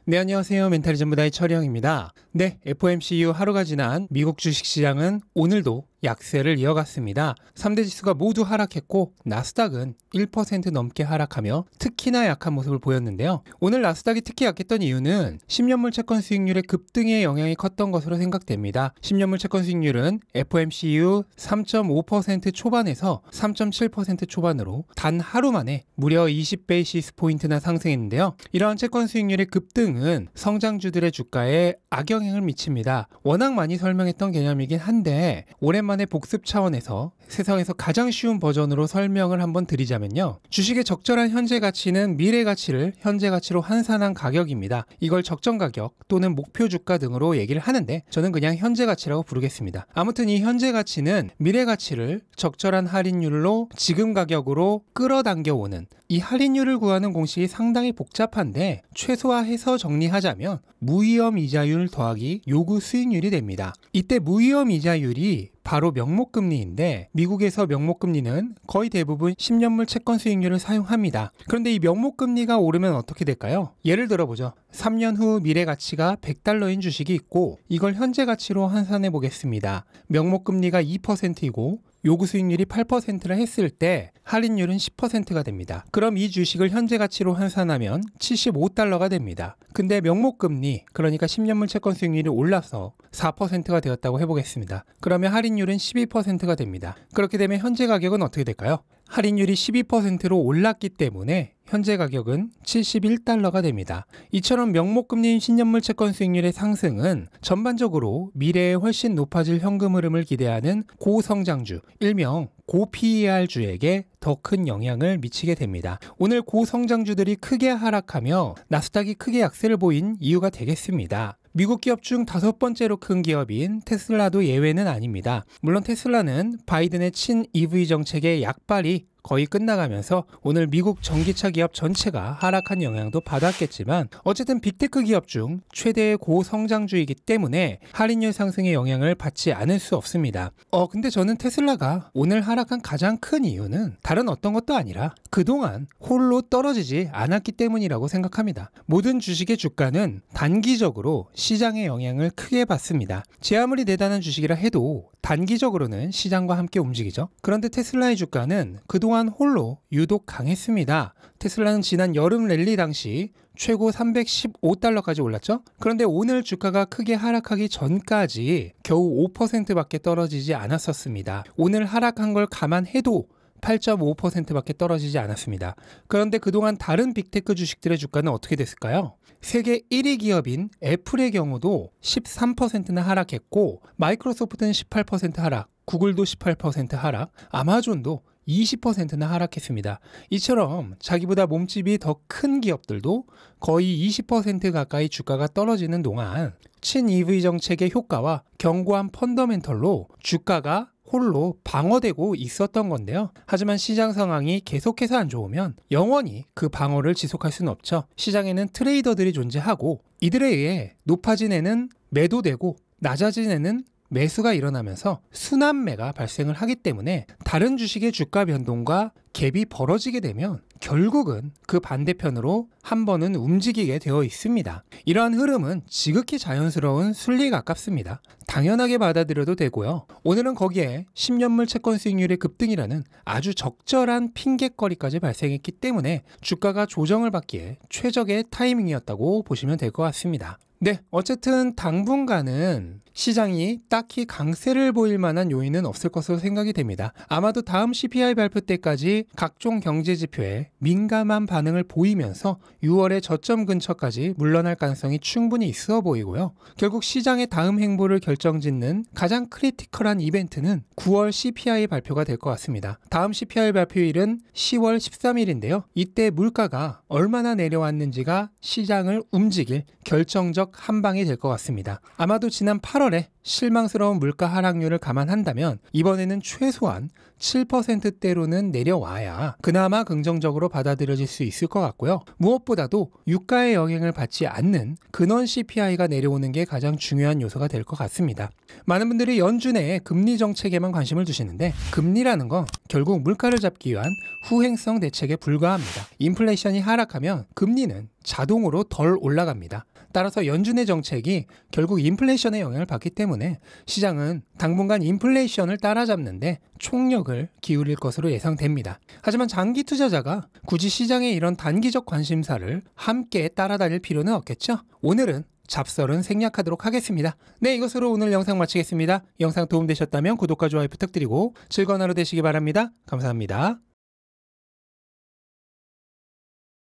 네, 안녕하세요. 멘탈이 전부다의 철영입니다. 네, FOMC 이후 하루가 지난 미국 주식시장은 오늘도 약세를 이어갔습니다. 3대 지수가 모두 하락했고 나스닥은 1% 넘게 하락하며 특히나 약한 모습을 보였는데요. 오늘 나스닥이 특히 약했던 이유는 10년물 채권 수익률의 급등의 영향이 컸던 것으로 생각됩니다. 10년물 채권 수익률은 FOMC 이후 3.5% 초반에서 3.7% 초반으로 단 하루 만에 무려 20베이시스 포인트나 상승했는데요. 이러한 채권 수익률의 급등은 성장주들의 주가에 악영향을 미칩니다. 워낙 많이 설명했던 개념이긴 한데 오랜만에 복습 차원에서 세상에서 가장 쉬운 버전으로 설명을 한번 드리자면요. 주식의 적절한 현재 가치는 미래 가치를 현재 가치로 환산한 가격입니다. 이걸 적정 가격 또는 목표 주가 등으로 얘기를 하는데 저는 그냥 현재 가치라고 부르겠습니다. 아무튼 이 현재 가치는 미래 가치를 적절한 할인율로 지금 가격으로 끌어당겨 오는, 이 할인율을 구하는 공식이 상당히 복잡한데 최소화해서 정리하자면 무위험 이자율 더하기 요구 수익률이 됩니다. 이때 무위험 이자율이 바로 명목금리인데 미국에서 명목금리는 거의 대부분 10년물 채권 수익률을 사용합니다. 그런데 이 명목금리가 오르면 어떻게 될까요? 예를 들어보죠. 3년 후 미래 가치가 $100인 주식이 있고 이걸 현재 가치로 환산해 보겠습니다. 명목금리가 2%이고 요구 수익률이 8%라 했을 때 할인율은 10%가 됩니다. 그럼 이 주식을 현재 가치로 환산하면 $75가 됩니다. 근데 명목금리, 그러니까 10년물 채권 수익률이 올라서 4%가 되었다고 해보겠습니다. 그러면 할인율은 12%가 됩니다. 그렇게 되면 현재 가격은 어떻게 될까요? 할인율이 12%로 올랐기 때문에 현재 가격은 $71가 됩니다. 이처럼 명목금리인 10년물 채권 수익률의 상승은 전반적으로 미래에 훨씬 높아질 현금 흐름을 기대하는 고성장주, 일명 고PER주에게 더 큰 영향을 미치게 됩니다. 오늘 고성장주들이 크게 하락하며 나스닥이 크게 약세를 보인 이유가 되겠습니다. 미국 기업 중 5번째로 큰 기업인 테슬라도 예외는 아닙니다. 물론 테슬라는 바이든의 친 EV 정책의 약발이 거의 끝나가면서 오늘 미국 전기차 기업 전체가 하락한 영향도 받았겠지만 어쨌든 빅테크 기업 중 최대의 고성장주이기 때문에 할인율 상승의 영향을 받지 않을 수 없습니다. 근데 저는 테슬라가 오늘 하락한 가장 큰 이유는 다른 어떤 것도 아니라 그동안 홀로 떨어지지 않았기 때문이라고 생각합니다. 모든 주식의 주가는 단기적으로 시장의 영향을 크게 받습니다. 제 아무리 대단한 주식이라 해도 단기적으로는 시장과 함께 움직이죠. 그런데 테슬라의 주가는 그동안 홀로 유독 강했습니다. 테슬라는 지난 여름 랠리 당시 최고 $315까지 올랐죠. 그런데 오늘 주가가 크게 하락하기 전까지 겨우 5%밖에 떨어지지 않았었습니다. 오늘 하락한 걸 감안해도 8.5%밖에 떨어지지 않았습니다. 그런데 그동안 다른 빅테크 주식들의 주가는 어떻게 됐을까요? 세계 1위 기업인 애플의 경우도 13%나 하락했고 마이크로소프트는 18% 하락, 구글도 18% 하락, 아마존도 20%나 하락했습니다. 이처럼 자기보다 몸집이 더 큰 기업들도 거의 20% 가까이 주가가 떨어지는 동안 친 EV 정책의 효과와 견고한 펀더멘털로 주가가 홀로 방어되고 있었던 건데요. 하지만 시장 상황이 계속해서 안 좋으면 영원히 그 방어를 지속할 수는 없죠. 시장에는 트레이더들이 존재하고 이들에 의해 높아진 애는 매도되고 낮아진 애는 매수가 일어나면서 순환매가 발생을 하기 때문에 다른 주식의 주가 변동과 갭이 벌어지게 되면 결국은 그 반대편으로 한 번은 움직이게 되어 있습니다. 이러한 흐름은 지극히 자연스러운 순리에 가깝습니다. 당연하게 받아들여도 되고요. 오늘은 거기에 10년물 채권 수익률의 급등이라는 아주 적절한 핑곗거리까지 발생했기 때문에 주가가 조정을 받기에 최적의 타이밍이었다고 보시면 될 것 같습니다. 네, 어쨌든 당분간은 시장이 딱히 강세를 보일 만한 요인은 없을 것으로 생각이 됩니다. 아마도 다음 CPI 발표 때까지 각종 경제 지표에 민감한 반응을 보이면서 6월의 저점 근처까지 물러날 가능성이 충분히 있어 보이고요. 결국 시장의 다음 행보를 결정짓는 가장 크리티컬한 이벤트는 9월 CPI 발표가 될 것 같습니다. 다음 CPI 발표일은 10월 13일인데요. 이때 물가가 얼마나 내려왔는지가 시장을 움직일 결정적 한 방이 될 것 같습니다. 아마도 지난 8월에 실망스러운 물가 하락률을 감안한다면 이번에는 최소한 7%대로는 내려와야 그나마 긍정적으로 받아들여질 수 있을 것 같고요. 무엇보다도 유가의 영향을 받지 않는 근원 CPI가 내려오는 게 가장 중요한 요소가 될 것 같습니다. 많은 분들이 연준 내 금리 정책에만 관심을 두시는데 금리라는 건 결국 물가를 잡기 위한 후행성 대책에 불과합니다. 인플레이션이 하락하면 금리는 자동으로 덜 올라갑니다. 따라서 연준의 정책이 결국 인플레이션에 영향을 받기 때문에 시장은 당분간 인플레이션을 따라잡는데 총력을 기울일 것으로 예상됩니다. 하지만 장기 투자자가 굳이 시장의 이런 단기적 관심사를 함께 따라다닐 필요는 없겠죠? 오늘은 잡설은 생략하도록 하겠습니다. 네, 이것으로 오늘 영상 마치겠습니다. 영상 도움되셨다면 구독과 좋아요 부탁드리고 즐거운 하루 되시기 바랍니다. 감사합니다.